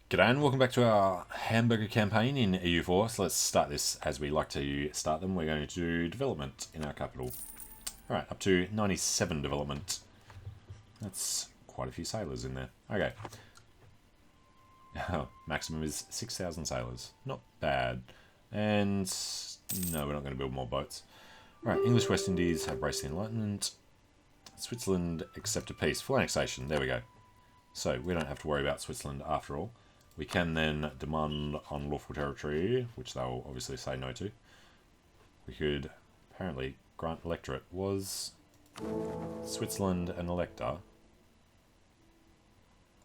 G'day and welcome back to our hamburger campaign in EU4. So let's start this as we like to start them. We're going to do development in our capital. Alright, up to 97 development. That's quite a few sailors in there. Okay. Maximum is 6,000 sailors. Not bad. And no, we're not going to build more boats. Alright, English West Indies have embraced the Enlightenment. Switzerland accept a peace. Full annexation. There we go. So we don't have to worry about Switzerland after all. We can then demand unlawful territory, which they'll obviously say no to. We could apparently grant electorate. Was Switzerland an elector?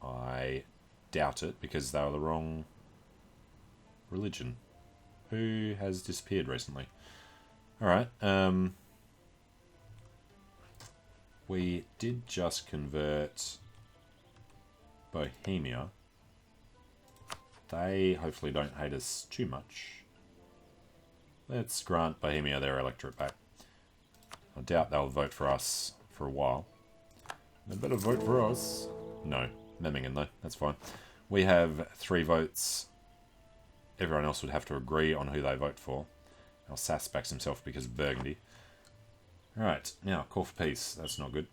I doubt it, because they were the wrong religion. Who has disappeared recently? Alright, we did just convert Bohemia. They hopefully don't hate us too much. Let's grant Bohemia their electorate back. I doubt they'll vote for us for a while. They better vote for us. No, Memmingen though, that's fine. We have 3 votes. Everyone else would have to agree on who they vote for. Alsace backs himself because of Burgundy. Alright, now call for peace. That's not good.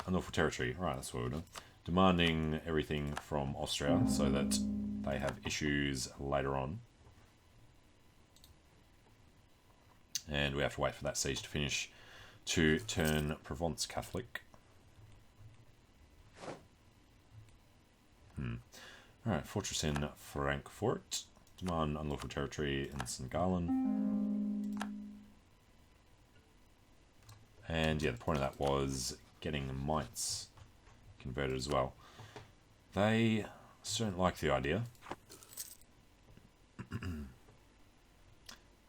Unlawful territory. Right, that's what we're doing. Demanding everything from Austria so that they have issues later on. And we have to wait for that siege to finish to turn Provence Catholic. Alright, fortress in Frankfurt. Demand unlawful territory in St. Gallen. And yeah, the point of that was getting Mainz converted as well. They don't like the idea.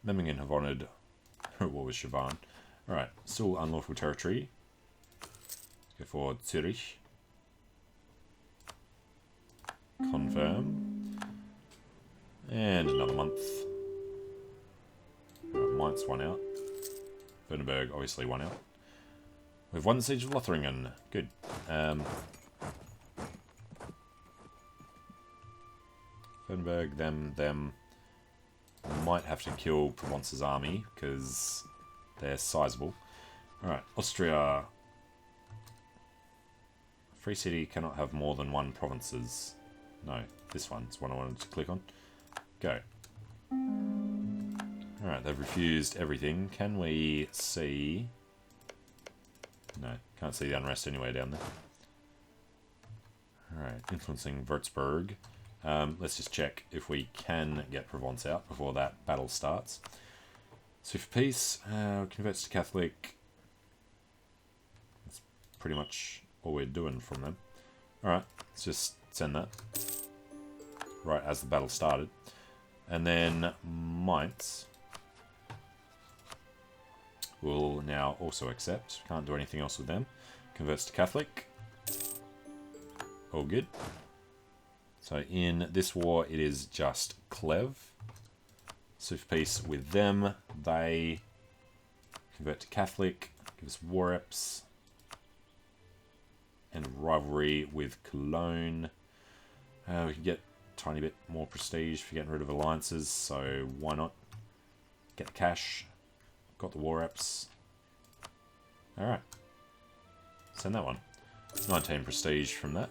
Memmingen have honoured what was Chavan. Alright, still unlawful territory. Go for Zurich. Confirm. And another month. Mainz one out. Wurttemberg obviously one out. We've won the siege of Lothringen. Good. Wurttemberg, them. We might have to kill Provence's army because they're sizable. Alright, Austria. Free city cannot have more than 1 provinces. No, this one's one I wanted to click on. Go. Alright, they've refused everything. Can we see... No, can't see the unrest anywhere down there. Alright, influencing Würzburg. Let's just check if we can get Provence out before that battle starts. So for peace, converts to Catholic. That's pretty much all we're doing from them. Alright, let's just send that. Right as the battle started. And then Mainz will now also accept. Can't do anything else with them. Converts to Catholic. All good. So in this war, it is just Clev. So for peace with them, they convert to Catholic, give us war reps, and rivalry with Cologne. We can get a tiny bit more prestige for getting rid of alliances, so why not? Get the cash, got the war reps. Alright, send that one. 19 prestige from that.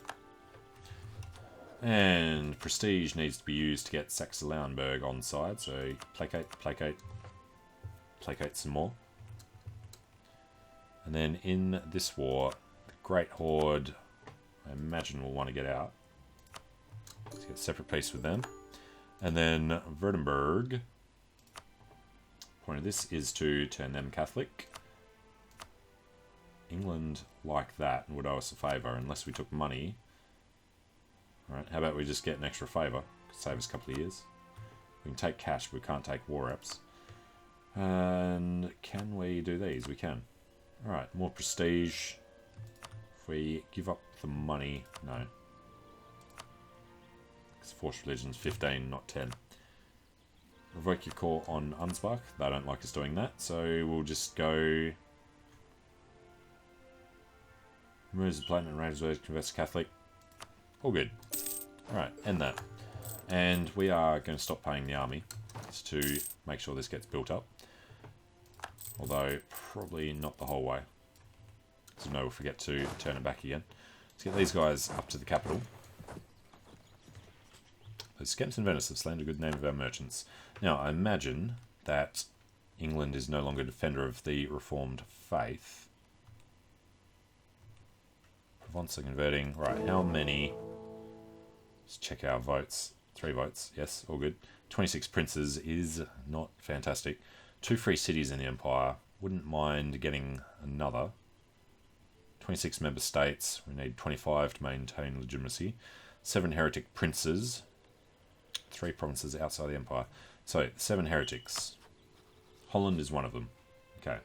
And prestige needs to be used to get Saxe-Lauenburg on side, so placate, placate, placate some more. And then in this war, the Great Horde, I imagine will want to get out. Let's get separate peace with them. And then Württemberg, point of this is to turn them Catholic. England like that and would owe us a favour unless we took money. Alright, how about we just get an extra favour? Could save us a couple of years. We can take cash, but we can't take war reps. And can we do these? We can. Alright, more prestige. If we give up the money... No. Because Force Religion's 15, not 10. Revoke your call on Ansbach. They don't like us doing that, so we'll just go... Removes the platinum and range converts to Catholic. All good. Alright, end that. And we are going to stop paying the army to make sure this gets built up. Although, probably not the whole way. So no, we'll forget to turn it back again. Let's get these guys up to the capital. The Scamps in Venice have slandered a good name of our merchants. Now, I imagine that England is no longer a defender of the Reformed faith. Provence are converting. Right, how many? Let's check our votes. 3 votes. Yes, all good. 26 princes is not fantastic. 2 free cities in the empire. Wouldn't mind getting another. 26 member states. We need 25 to maintain legitimacy. 7 heretic princes. 3 provinces outside the empire. So, 7 heretics. Holland is one of them. Okay.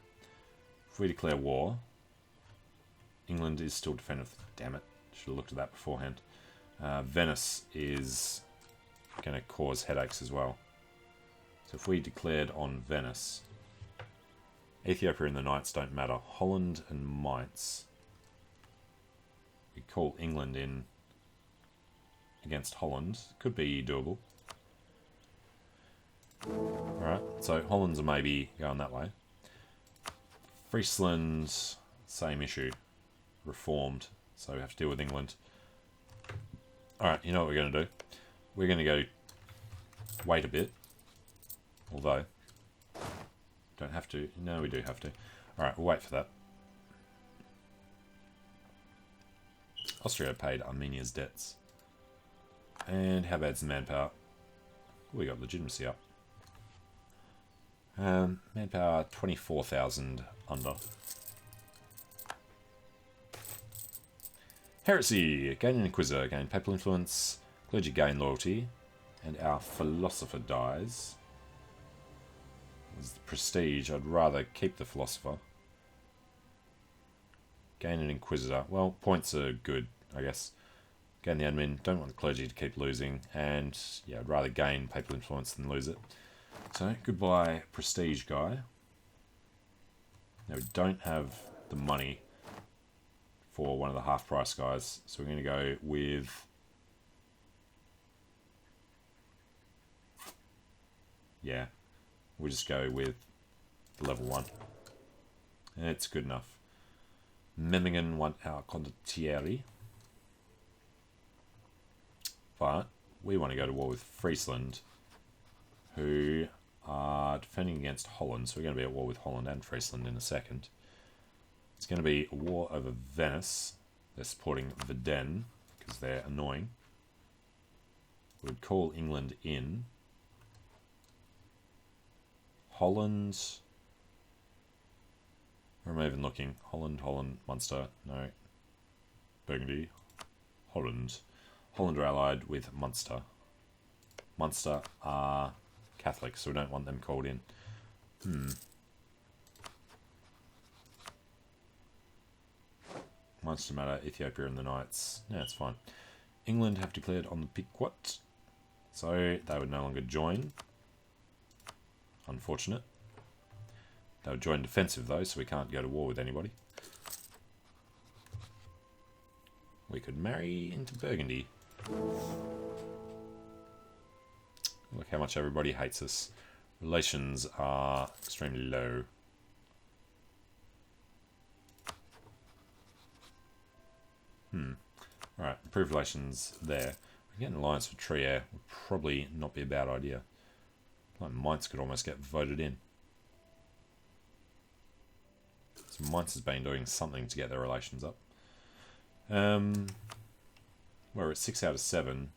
If we declare war, England is still defended. Damn it. Should have looked at that beforehand. Venice is going to cause headaches as well. So if we declared on Venice, Ethiopia and the Knights don't matter. Holland and Mainz. We call England in against Holland. Could be doable. Alright, so Holland's maybe going that way. Friesland, same issue. Reformed, so we have to deal with England. Alright, you know what we're going to do? We're going to go wait a bit. Although, don't have to. No, we do have to. Alright, we'll wait for that. Austria paid Armenia's debts. And how bad's the manpower? We got legitimacy up. Manpower 24,000 under. Heresy! Gain an Inquisitor, gain papal influence, clergy gain loyalty, and our philosopher dies. As the prestige, I'd rather keep the philosopher. Gain an Inquisitor. Well, points are good, I guess. Gain the admin, don't want the clergy to keep losing, and yeah, I'd rather gain papal influence than lose it. So, goodbye, prestige guy. Now, we don't have the money for one of the half-price guys, so we're going to go with... yeah, we'll just go with level 1. And it's good enough. Memmingen want our condottieri. But we want to go to war with Friesland, who are defending against Holland, so we're going to be at war with Holland and Friesland in a second. It's going to be a war over Venice. They're supporting Verden, because they're annoying. We'd call England in. Holland... where am I even looking? Holland, Munster, no. Burgundy, Holland. Holland are allied with Munster. Munster are Catholic, so we don't want them called in. Munster matter, Ethiopia and the Knights. Yeah, it's fine. England have declared on the Pequot, so they would no longer join. Unfortunate. They would join defensive though, so we can't go to war with anybody. We could marry into Burgundy. Look how much everybody hates us. Relations are extremely low. Alright, improved relations there. We get an alliance with Trier. Would probably not be a bad idea. Like Mainz could almost get voted in. So Mainz has been doing something to get their relations up. We're at 6 out of 7.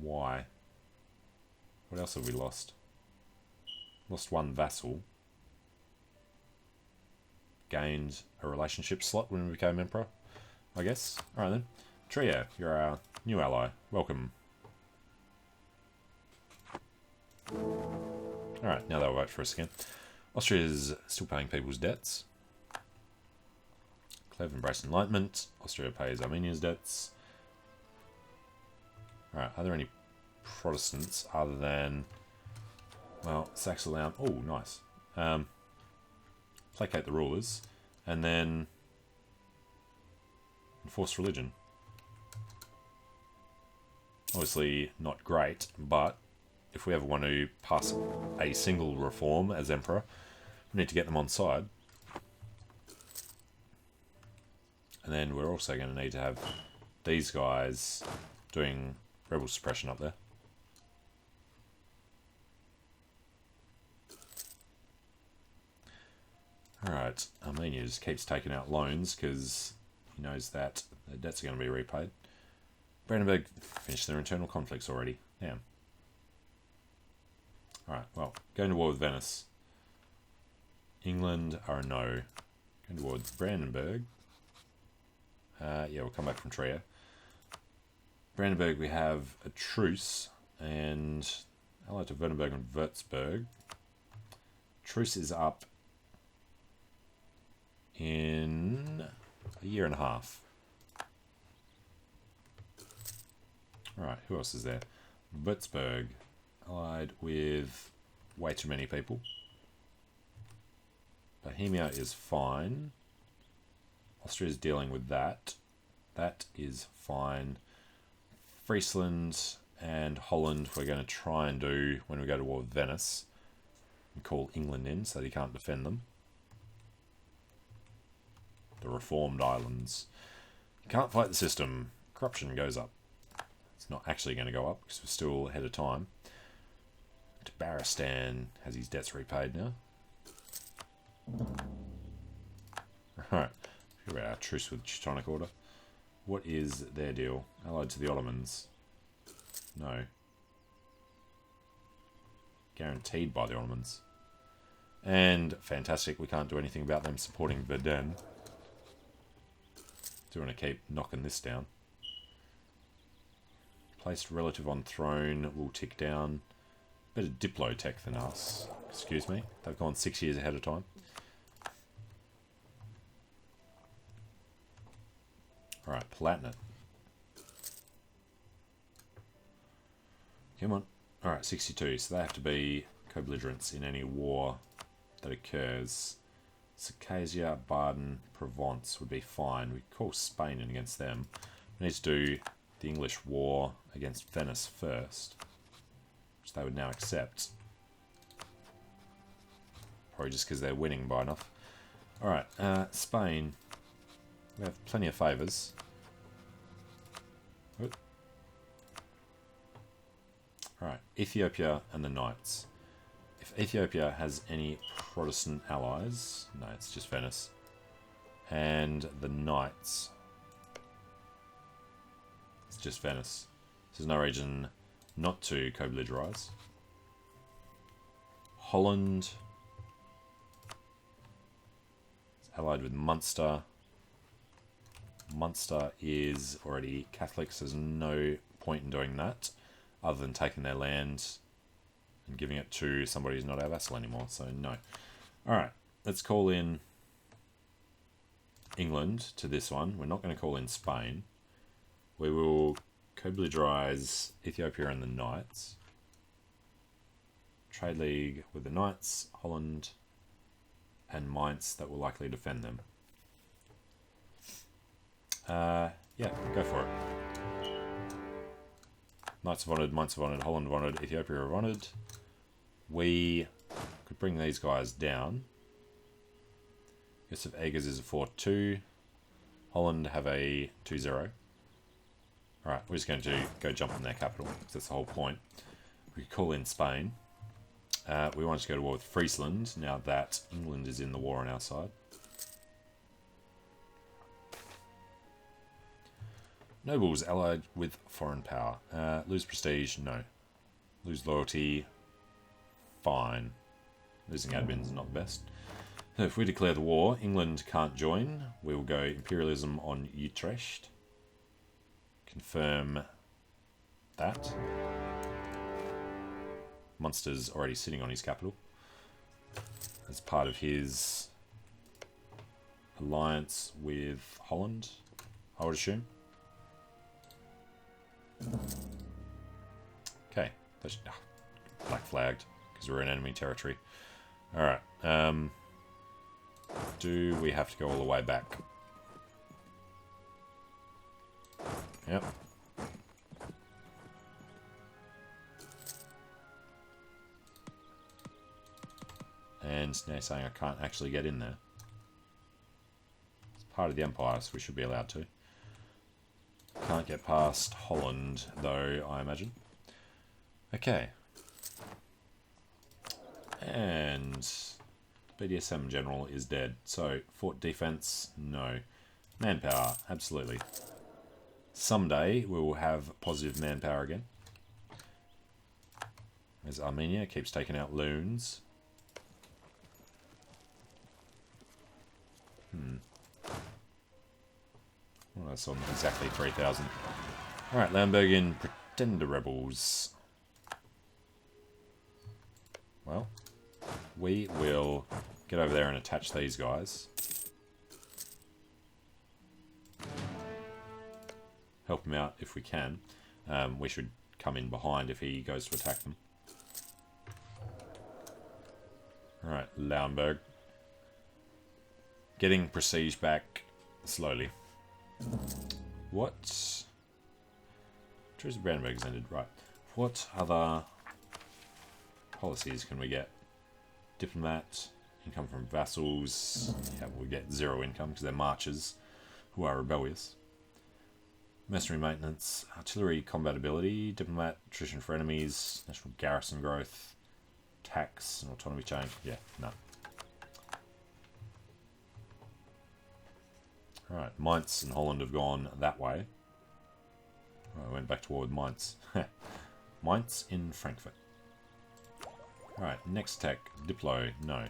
Why? What else have we lost? Lost 1 vassal. Gained a relationship slot when we became emperor, I guess. Alright then. Trier, you're our new ally. Welcome. Alright, now they'll vote for us again. Austria's still paying people's debts. Cleve embraced enlightenment. Austria pays Armenia's debts. Alright, are there any Protestants other than... well, Saxon. Oh, nice. Placate the rulers. And then... enforce religion. Obviously not great, but if we ever want to pass a single reform as emperor, we need to get them on side. And then we're also going to need to have these guys doing rebel suppression up there. Alright, Armenia just keeps taking out loans because he knows that the debts are going to be repaid. Brandenburg finished their internal conflicts already. Damn. Alright, well, going to war with Venice. England are a no. Going to war with Brandenburg. Yeah, we'll come back from Trier. Brandenburg, we have a truce, and allied to Württemberg and Würzburg. Truce is up in a year and a half. Alright, who else is there? Würzburg, allied with way too many people. Bohemia is fine. Austria is dealing with that. That is fine. Friesland and Holland we're going to try and do when we go to war with Venice. And call England in so that he can't defend them. The reformed islands. You can't fight the system. Corruption goes up. It's not actually going to go up because we're still ahead of time. Tabaristan has his debts repaid now. Alright. About our truce with Teutonic Order. What is their deal? Allied to the Ottomans? No. Guaranteed by the Ottomans. And fantastic, we can't do anything about them supporting Verdun. Do want to keep knocking this down. Placed relative on throne will tick down. Better Diplotech than us. Excuse me. They've gone 6 years ahead of time. Alright, Palatinate. Come on. Alright, 62. So they have to be co-belligerents in any war that occurs. Circassia, Baden, Provence would be fine. We call Spain in against them. We need to do the English war against Venice first, which they would now accept. Probably just because they're winning by enough. Alright, Spain. We have plenty of favours. Alright, Ethiopia and the Knights. If Ethiopia has any Protestant allies... No, it's just Venice. And the Knights... It's just Venice. There's no reason not to co-belligerize. Holland... It's allied with Munster. Munster is already Catholic, so there's no point in doing that, other than taking their land and giving it to somebody who's not our vassal anymore, so no. Alright, let's call in England to this one. We're not going to call in Spain. We will co-belligerize Ethiopia and the Knights. Trade league with the Knights, Holland, and Mainz that will likely defend them. Yeah, go for it. Knights have honoured, Mainz have honoured, Holland have honoured, Ethiopia have honoured. We could bring these guys down. Gustav Eggers is a 4-2. Holland have a 2-0. Alright, we're just going to go jump on their capital, because that's the whole point. We could call in Spain. We want to go to war with Friesland, now that England is in the war on our side. Nobles allied with foreign power. Lose prestige? No. Lose loyalty? Fine. Losing admin is not best. So if we declare the war, England can't join. We will go imperialism on Utrecht. Confirm that. Munster's already sitting on his capital as part of his alliance with Holland, I would assume. Okay, that's black flagged because we're in enemy territory. Alright, do we have to go all the way back? Yep. And now saying I can't actually get in there. It's part of the Empire, so we should be allowed to. Can't get past Holland, though, I imagine. Okay. And BDSM General is dead. So, fort defense, no. Manpower, absolutely. Someday we will have positive manpower again. As Armenia keeps taking out loons. Well, that's on exactly 3,000. Alright, Lambergian Pretender Rebels. Well, we will get over there and attach these guys. Help him out if we can. We should come in behind if he goes to attack them. Alright, Lauenburg. Getting prestige back slowly. What? Truce of Brandenburg's ended, right. What other policies can we get? Diplomat, income from vassals. Yeah, we'll get 0 income because they're marchers who are rebellious. Mercenary maintenance, artillery combat ability, diplomat, attrition for enemies, national garrison growth, tax, and autonomy change. Yeah, no. Alright, Mainz and Holland have gone that way. I went back toward Mainz. Mainz in Frankfurt. Alright, next tech, Diplo, no.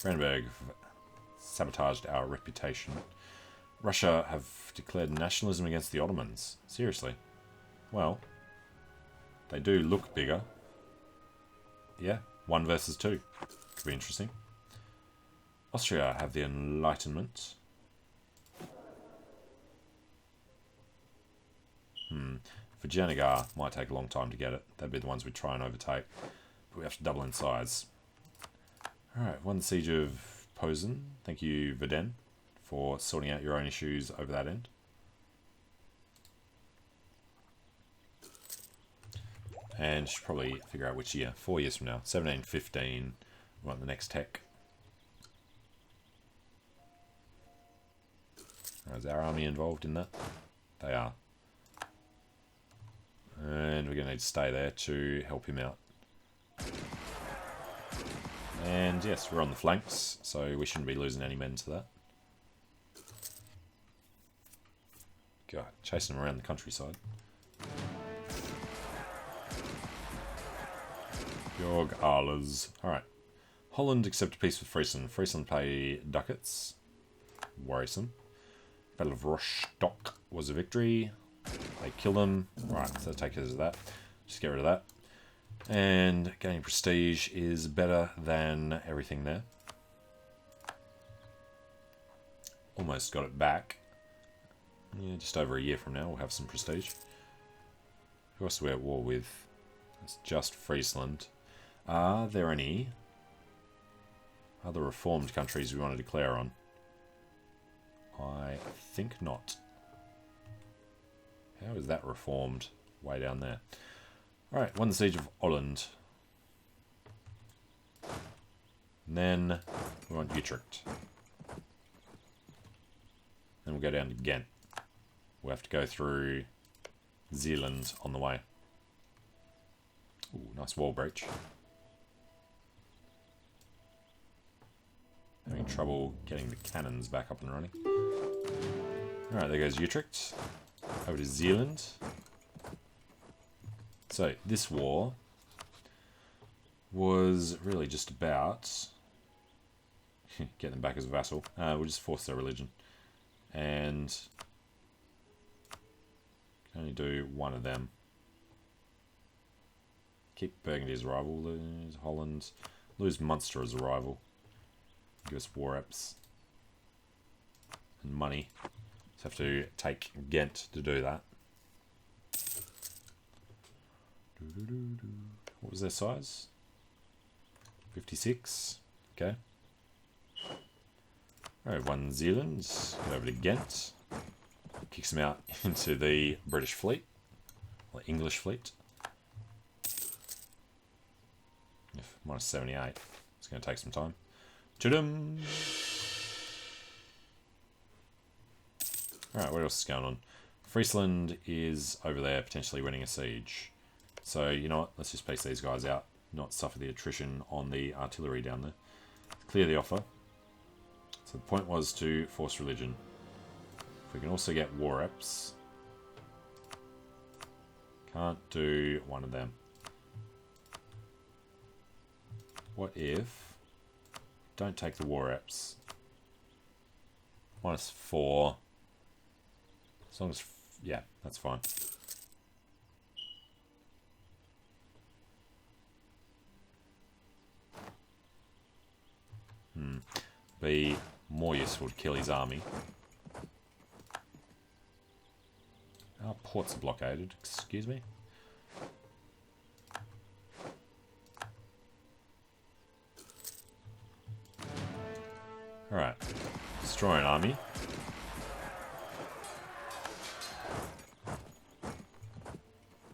Brandenburg sabotaged our reputation. Russia have declared nationalism against the Ottomans. Seriously. Well, they do look bigger. Yeah, 1 versus 2. Could be interesting. Austria have the Enlightenment. Vijayanagar might take a long time to get it. They'd be the ones we'd try and overtake. But we have to double in size. Alright, won the Siege of Posen. Thank you, Viden, for sorting out your own issues over that end. And should probably figure out which year. 4 years from now. 1715. We want the next tech. Is our army involved in that? They are. And we're going to need to stay there to help him out. And yes, we're on the flanks, so we shouldn't be losing any men to that. God, chasing them around the countryside. Georg Ahlers. Alright. Holland accept a peace with Friesland. Friesland pay ducats. Worrisome. Battle of Rostock was a victory. They kill them. Right, so take care of that. Just get rid of that. And gaining prestige is better than everything there. Almost got it back. Yeah, just over a year from now we'll have some prestige. Who else are we at war with? It's just Friesland. Are there any other reformed countries we want to declare on? I think not. How is that reformed? Way down there. Alright, won the Siege of Holland. And then we want Utrecht. Then we'll go down to Ghent. We'll have to go through Zealand on the way. Ooh, nice wall breach. Having trouble getting the cannons back up and running. Alright, there goes Utrecht. Over to Zealand. So, this war was really just about getting them back as a vassal. We'll just force their religion. And can only do one of them. Keep Burgundy as a rival, lose Holland, lose Munster as a rival. Give us war reps and money. Just have to take Ghent to do that. What was their size? 56. Okay. Alright, won Zealand. Go over to Ghent. Kicks them out into the British fleet. Or English fleet. minus 78. It's going to take some time. Chudum! Alright, what else is going on? Friesland is over there potentially winning a siege. So, you know what? Let's just piece these guys out. Not suffer the attrition on the artillery down there. Clear the offer. So the point was to force religion. If we can also get war reps. Can't do one of them. What if... Don't take the war reps. Minus 4. As long as... Yeah, that's fine. Be more useful to kill his army. Our ports are blockaded, excuse me. Alright. Destroy an army.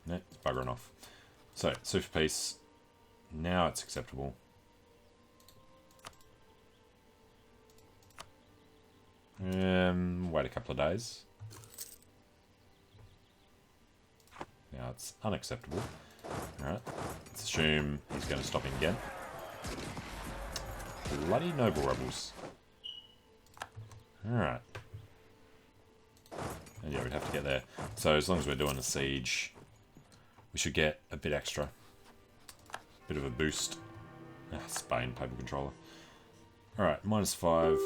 No, it's buggering off. So, super peace. Now it's acceptable. Wait a couple of days. Now it's unacceptable. Alright, let's assume he's going to stop in again. Bloody noble rebels. Alright. And yeah, we'd have to get there. So as long as we're doing a siege, we should get a bit extra. Bit of a boost. Spain, paper controller. Alright, minus 5.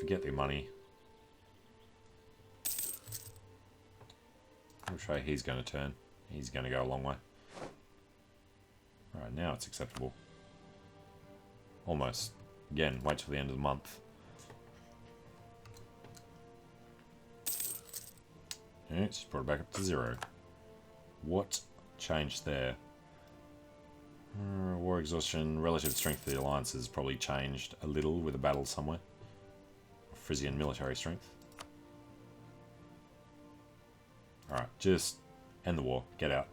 Forget the money. Which way he's going to turn. He's going to go a long way. Alright, now it's acceptable. Almost. Again, wait till the end of the month. Yeah, it's just brought it back up to 0. What changed there? War exhaustion. Relative strength of the alliance has probably changed a little with a battle somewhere. Frisian military strength. Alright, just end the war. Get out.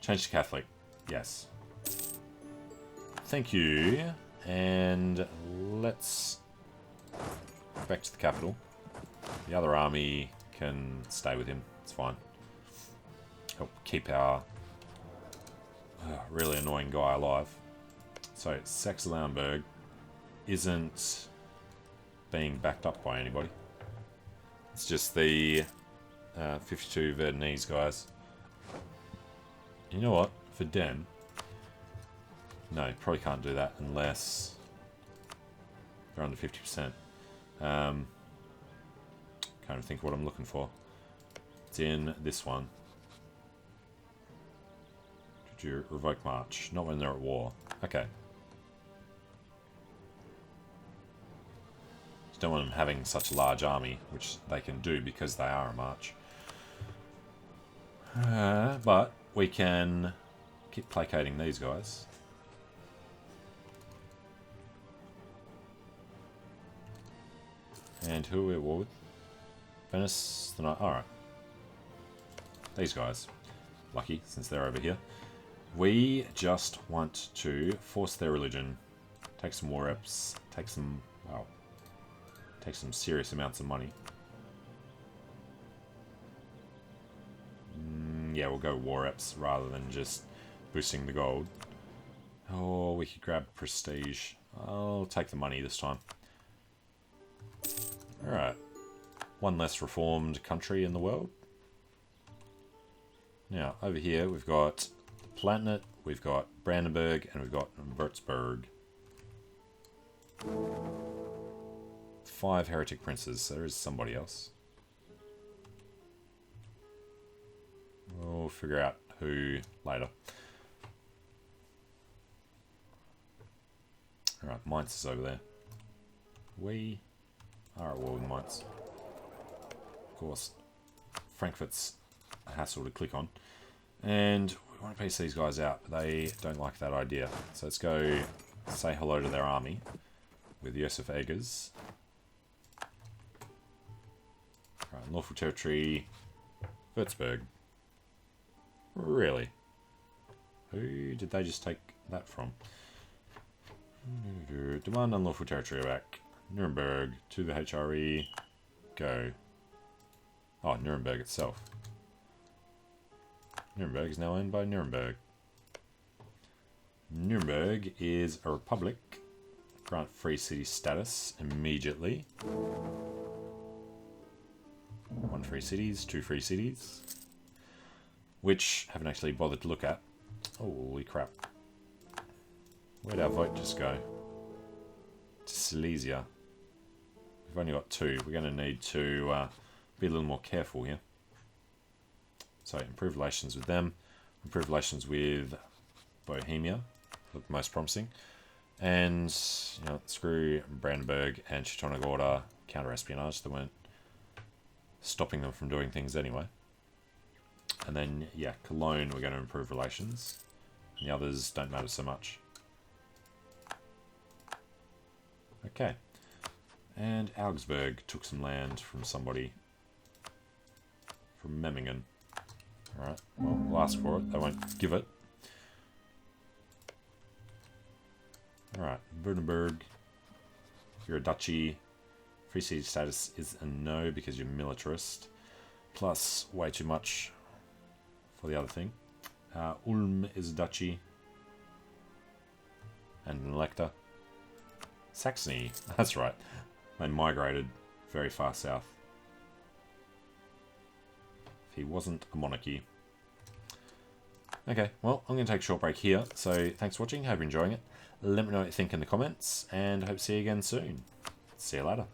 Change to Catholic. Yes. Thank you. And let's go back to the capital. The other army can stay with him. It's fine. Help keep our really annoying guy alive. So, Saxe-Lauenburg isn't being backed up by anybody. It's just the 52 Verdunese guys. You know what? For them... No, probably can't do that unless they're under 50%. Can't even think what I'm looking for. It's in this one. Did you revoke march? Not when they're at war. Okay. Just don't want them having such a large army, which they can do because they are a march. But we can keep placating these guys. And who are we at war with? Venice, the night. Alright. These guys. Lucky, since they're over here. We just want to force their religion. Take some war reps. Take some... Wow. Take some serious amounts of money. Yeah, we'll go war reps rather than just boosting the gold. Oh, we could grab prestige. I'll take the money this time. Alright. One less reformed country in the world. Now, over here we've got Palatinate, we've got Brandenburg, and we've got Würzburg. 5 heretic princes, so there is somebody else. We'll figure out who later. Alright, Mainz is over there. We are at war with Mainz. Of course, Frankfurt's a hassle to click on. And we want to piece these guys out, but they don't like that idea. So let's go say hello to their army with Josef Eggers. Right, lawful territory, Würzburg. Really? Who did they just take that from? Demand unlawful territory back. Nuremberg to the HRE. Go. Oh, Nuremberg itself. Nuremberg is now owned by Nuremberg. Nuremberg is a republic. Grant free city status immediately. 1 free cities, 2 free cities. Which I haven't actually bothered to look at. Holy crap. Where'd our vote just go? To Silesia. We've only got 2. We're going to need to be a little more careful here. So improve relations with them. Improve relations with Bohemia. Look most promising. And, you know, screw Brandenburg and Teutonic counter-espionage. They weren't stopping them from doing things anyway. And then, yeah, Cologne, we're going to improve relations. And the others don't matter so much. Okay. And Augsburg took some land from somebody. From Memmingen. Alright, well, we'll ask for it. They won't give it. Alright, Württemberg. You're a duchy. Free city status is a no because you're militarist. Plus, way too much for the other thing. Ulm is a duchy. And an elector. Saxony, that's right. They migrated very far south. If he wasn't a monarchy. Okay, well, I'm going to take a short break here. So, thanks for watching. Hope you're enjoying it. Let me know what you think in the comments. And hope to see you again soon. See you later.